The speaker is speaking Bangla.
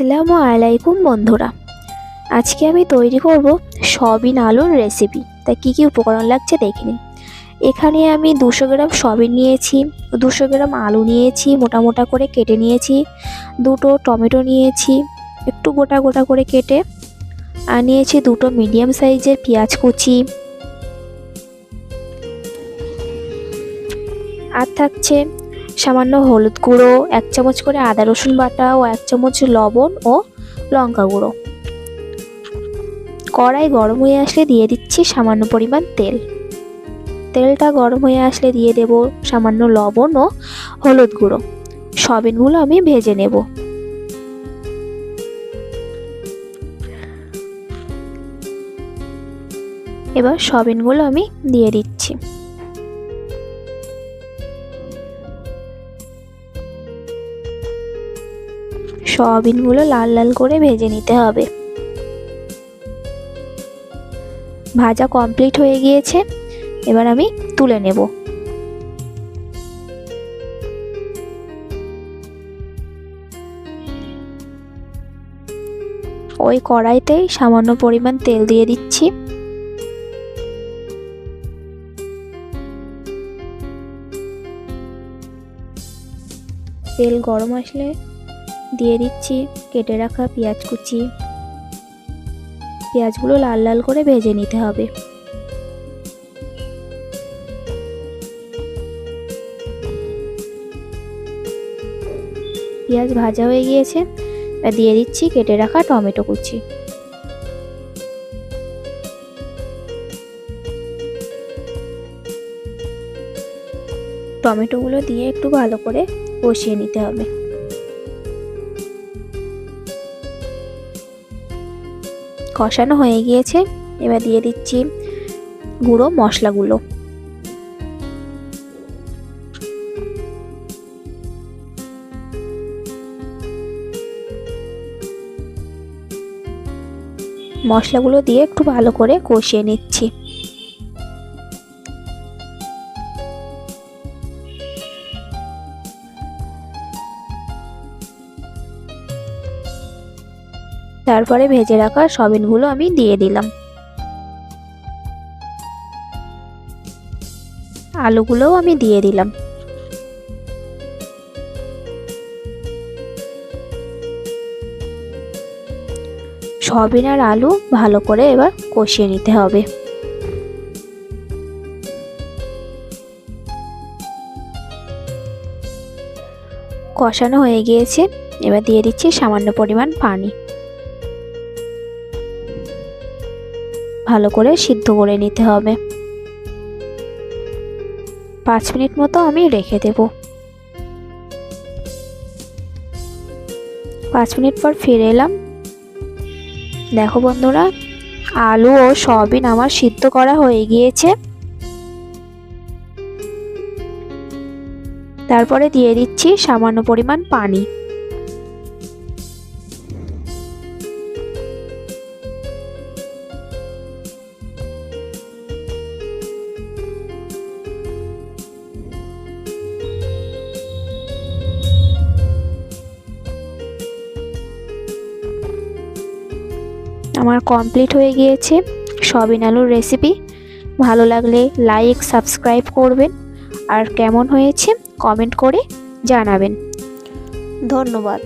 আসসালামু আলাইকুম বন্ধুরা, আজকে আমি তৈরি করব সয়াবিন আলুর রেসিপি। তা কী কী উপকরণ লাগছে দেখে নিন। এখানে আমি 200 গ্রাম সয়াবিন নিয়েছি, 200 গ্রাম আলু নিয়েছি, মোটা মোটা করে কেটে নিয়েছি, 2টো টমেটো নিয়েছি একটু গোটা গোটা করে কেটে, আর নিয়েছি 2টো মিডিয়াম সাইজের পেঁয়াজ কুচি, আর থাকছে সামান্য হলুদ গুঁড়ো, 1 চামচ করে আদা রসুন বাটা ও 1 চামচ লবণ ও লঙ্কা গুঁড়ো। কড়াই গরম হয়ে আসলে দিয়ে দিচ্ছি সামান্য পরিমাণ তেল। তেলটা গরম হয়ে আসলে দিয়ে দেব সামান্য লবণ ও হলুদ গুঁড়ো। সয়াবিনগুলো আমি ভেজে নেব। এবার সয়াবিনগুলো আমি দিয়ে দিচ্ছি। সয়াবিনগুলো লাল লাল করে ভেজে নিতে হবে। ভাজা কমপ্লিট হয়ে গিয়েছে, এবার আমি তুলে নেব। ওই কড়াইতেই সামান্য পরিমাণ তেল দিয়ে দিচ্ছি। তেল গরম আসলে দিয়ে দিচ্ছি কেটে রাখা পেঁয়াজ কুচি। পেঁয়াজগুলো লাল লাল করে ভেজে নিতে হবে। পেঁয়াজ ভাজা হয়ে গিয়েছে, আর দিয়ে দিচ্ছি কেটে রাখা টমেটো কুচি। টমেটোগুলো দিয়ে একটু ভালো করে কষিয়ে নিতে হবে। কষানো হয়ে গিয়েছে, এবার দিয়ে দিচ্ছি গুঁড়ো মশলাগুলো। মশলাগুলো দিয়ে একটু ভালো করে কষিয়ে নিচ্ছি। তারপরে ভেজে রাখা সয়াবিনগুলো আমি দিয়ে দিলাম। আলুগুলোও আমি দিয়ে দিলাম। সয়াবিন আর আলু ভালো করে এবার কষিয়ে নিতে হবে। কষানো হয়ে গিয়েছে, এবার দিয়ে দিচ্ছি সামান্য পরিমাণ পানি। ভালো করে সিদ্ধ করে নিতে হবে। 5 মিনিট মতো আমি রেখে দেব। 5 মিনিট পর ফিরে এলাম। দেখো বন্ধুরা, আলু ও সয়াবিন আমার সিদ্ধ করা হয়ে গিয়েছে। তারপরে দিয়ে দিচ্ছি সামান্য পরিমাণ পানি। আমার কমপ্লিট হয়ে গিয়েছে সয়াবিন আলুর রেসিপি। ভালো লাগলে লাইক সাবস্ক্রাইব করবেন, আর কেমন হয়েছে কমেন্ট করে জানাবেন। ধন্যবাদ।